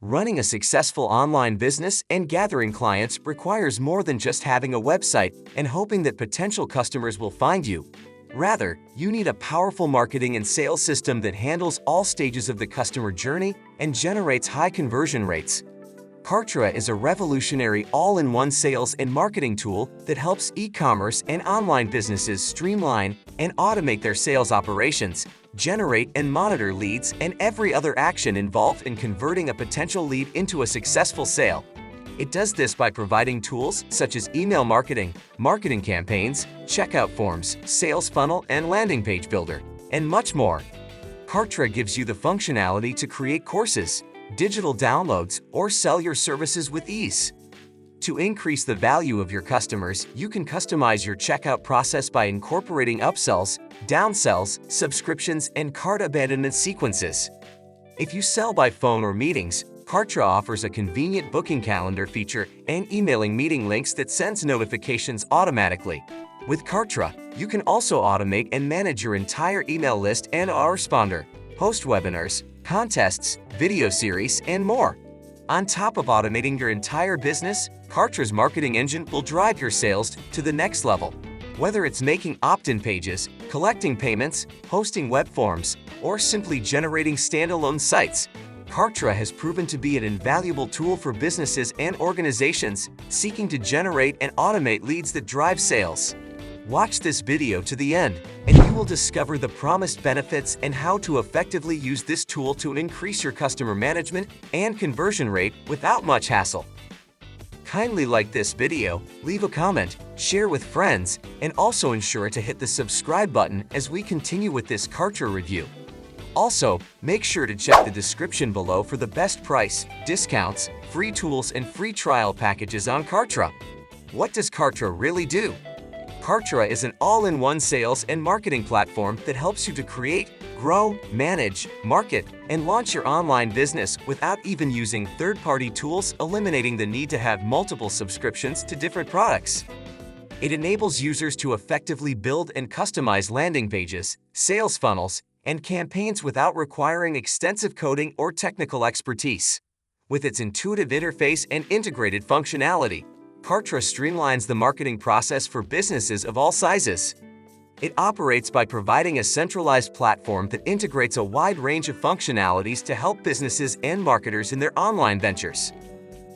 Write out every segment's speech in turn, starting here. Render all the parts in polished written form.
Running a successful online business and gathering clients requires more than just having a website and hoping that potential customers will find you. Rather, you need a powerful marketing and sales system that handles all stages of the customer journey and generates high conversion rates. Kartra is a revolutionary all-in-one sales and marketing tool that helps e-commerce and online businesses streamline and automate their sales operations, generate and monitor leads, and every other action involved in converting a potential lead into a successful sale. It does this by providing tools such as email marketing, marketing campaigns, checkout forms, sales funnel and landing page builder, and much more. Kartra gives you the functionality to create courses, digital downloads, or sell your services with ease. To increase the value of your customers, you can customize your checkout process by incorporating upsells, downsells, subscriptions, and cart abandonment sequences. If you sell by phone or meetings, Kartra offers a convenient booking calendar feature and emailing meeting links that sends notifications automatically. With Kartra, you can also automate and manage your entire email list and autoresponder, host webinars, contests, video series, and more. On top of automating your entire business, Kartra's marketing engine will drive your sales to the next level. Whether it's making opt-in pages, collecting payments, hosting web forms, or simply generating standalone sites, Kartra has proven to be an invaluable tool for businesses and organizations seeking to generate and automate leads that drive sales. Watch this video to the end, and you will discover the promised benefits and how to effectively use this tool to increase your customer management and conversion rate without much hassle. Kindly like this video, leave a comment, share with friends, and also ensure to hit the subscribe button as we continue with this Kartra review. Also, make sure to check the description below for the best price, discounts, free tools, and free trial packages on Kartra. What does Kartra really do? Kartra is an all-in-one sales and marketing platform that helps you to create, grow, manage, market, and launch your online business without even using third-party tools, eliminating the need to have multiple subscriptions to different products. It enables users to effectively build and customize landing pages, sales funnels, and campaigns without requiring extensive coding or technical expertise. With its intuitive interface and integrated functionality, Kartra streamlines the marketing process for businesses of all sizes. It operates by providing a centralized platform that integrates a wide range of functionalities to help businesses and marketers in their online ventures.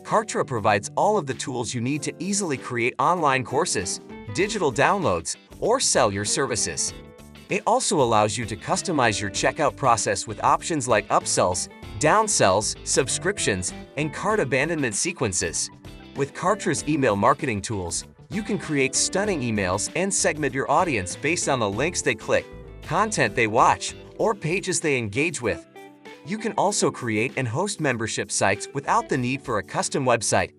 Kartra provides all of the tools you need to easily create online courses, digital downloads, or sell your services. It also allows you to customize your checkout process with options like upsells, downsells, subscriptions, and cart abandonment sequences. With Kartra's email marketing tools, you can create stunning emails and segment your audience based on the links they click, content they watch, or pages they engage with. You can also create and host membership sites without the need for a custom website.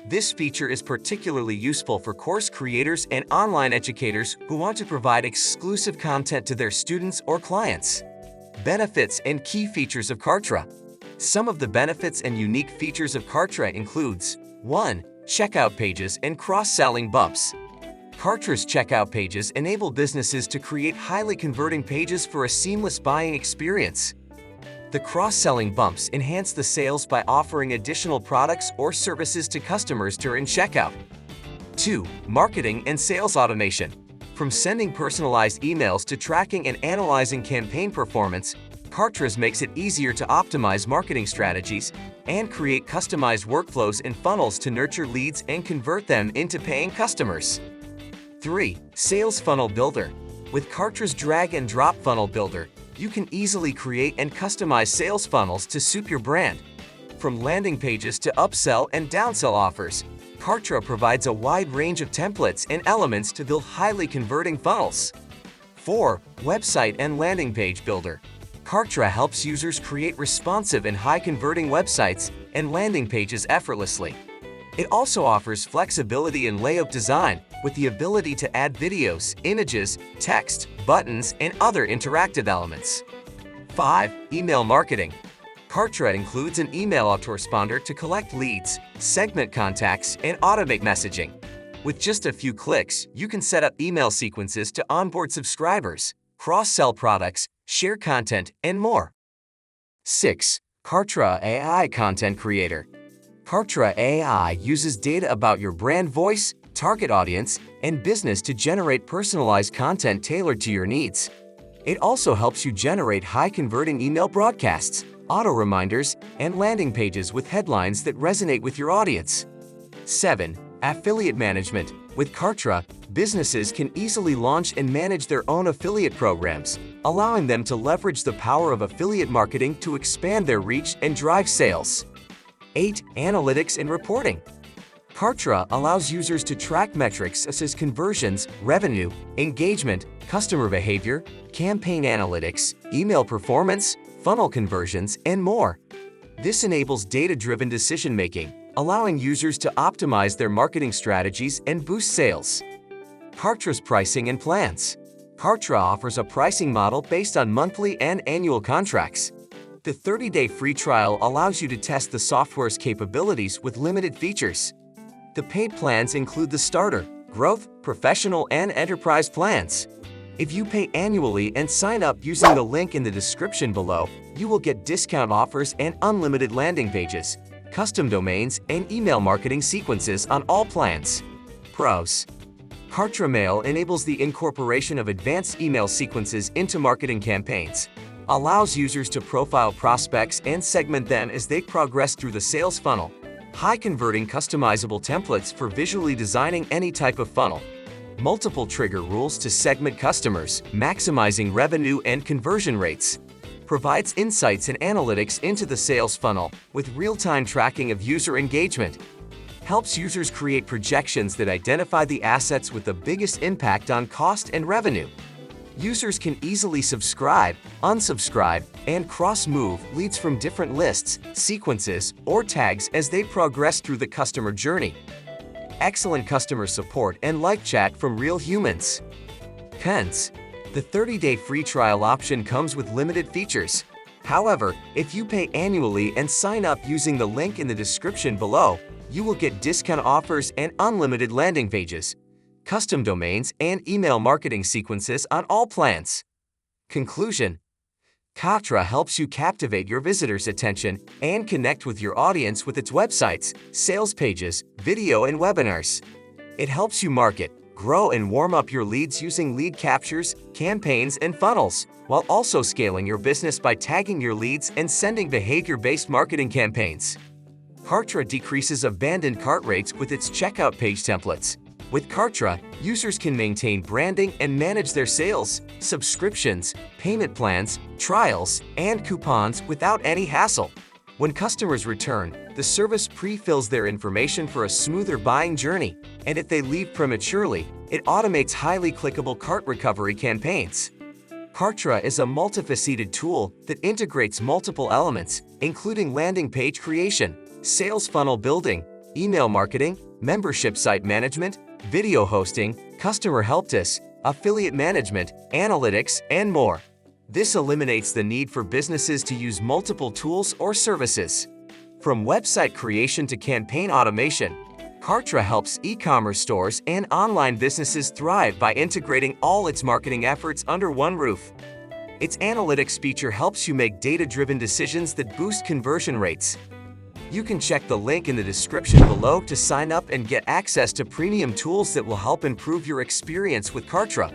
This feature is particularly useful for course creators and online educators who want to provide exclusive content to their students or clients. Benefits and key features of Kartra. Some of the benefits and unique features of Kartra includes 1. Checkout pages and cross-selling bumps. Kartra's checkout pages enable businesses to create highly converting pages for a seamless buying experience. The cross-selling bumps enhance the sales by offering additional products or services to customers during checkout. 2. Marketing and sales automation. From sending personalized emails to tracking and analyzing campaign performance, Kartra makes it easier to optimize marketing strategies and create customized workflows and funnels to nurture leads and convert them into paying customers. 3. Sales Funnel Builder. With Kartra's drag-and-drop funnel builder, you can easily create and customize sales funnels to suit your brand. From landing pages to upsell and downsell offers, Kartra provides a wide range of templates and elements to build highly converting funnels. 4. Website and Landing Page Builder. Kartra helps users create responsive and high-converting websites and landing pages effortlessly. It also offers flexibility in layout design with the ability to add videos, images, text, buttons, and other interactive elements. 5. Email marketing. Kartra includes an email autoresponder to collect leads, segment contacts, and automate messaging. With just a few clicks, you can set up email sequences to onboard subscribers, cross-sell products, share content, and more. 6. Kartra AI Content Creator. Kartra AI uses data about your brand voice, target audience, and business to generate personalized content tailored to your needs. It also helps you generate high-converting email broadcasts, auto reminders, and landing pages with headlines that resonate with your audience. 7. Affiliate Management. With Kartra, businesses can easily launch and manage their own affiliate programs, allowing them to leverage the power of affiliate marketing to expand their reach and drive sales. 8. Analytics and Reporting. Kartra allows users to track metrics such as conversions, revenue, engagement, customer behavior, campaign analytics, email performance, funnel conversions, and more. This enables data-driven decision-making, allowing users to optimize their marketing strategies and boost sales. Kartra's Pricing and Plans. Kartra offers a pricing model based on monthly and annual contracts. The 30-day free trial allows you to test the software's capabilities with limited features. The paid plans include the Starter, Growth, Professional, and Enterprise plans. If you pay annually and sign up using the link in the description below, you will get discount offers and unlimited landing pages, custom domains, and email marketing sequences on all plans. Pros. Kartra Mail enables the incorporation of advanced email sequences into marketing campaigns, allows users to profile prospects and segment them as they progress through the sales funnel, high-converting customizable templates for visually designing any type of funnel, multiple trigger rules to segment customers, maximizing revenue and conversion rates, provides insights and analytics into the sales funnel with real-time tracking of user engagement, helps users create projections that identify the assets with the biggest impact on cost and revenue. Users can easily subscribe, unsubscribe, and cross-move leads from different lists, sequences, or tags as they progress through the customer journey. Excellent customer support and live chat from real humans. Cons. The 30-day free trial option comes with limited features. However, if you pay annually and sign up using the link in the description below, you will get discount offers and unlimited landing pages, custom domains, and email marketing sequences on all plans. Conclusion. Kartra helps you captivate your visitors' attention and connect with your audience with its websites, sales pages, video, and webinars. It helps you market, grow, and warm up your leads using lead captures, campaigns, and funnels, while also scaling your business by tagging your leads and sending behavior-based marketing campaigns. Kartra decreases abandoned cart rates with its checkout page templates. With Kartra, users can maintain branding and manage their sales, subscriptions, payment plans, trials, and coupons without any hassle. When customers return, the service pre-fills their information for a smoother buying journey, and if they leave prematurely, it automates highly clickable cart recovery campaigns. Kartra is a multifaceted tool that integrates multiple elements, including landing page creation, sales funnel building, email marketing, membership site management, video hosting, customer help desk, affiliate management, analytics, and more. This eliminates the need for businesses to use multiple tools or services. From website creation to campaign automation, Kartra helps e-commerce stores and online businesses thrive by integrating all its marketing efforts under one roof. Its analytics feature helps you make data-driven decisions that boost conversion rates. You can check the link in the description below to sign up and get access to premium tools that will help improve your experience with Kartra.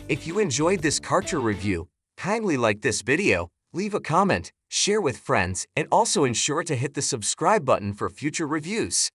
If you enjoyed this Kartra review, kindly like this video, leave a comment, share with friends, and also ensure to hit the subscribe button for future reviews.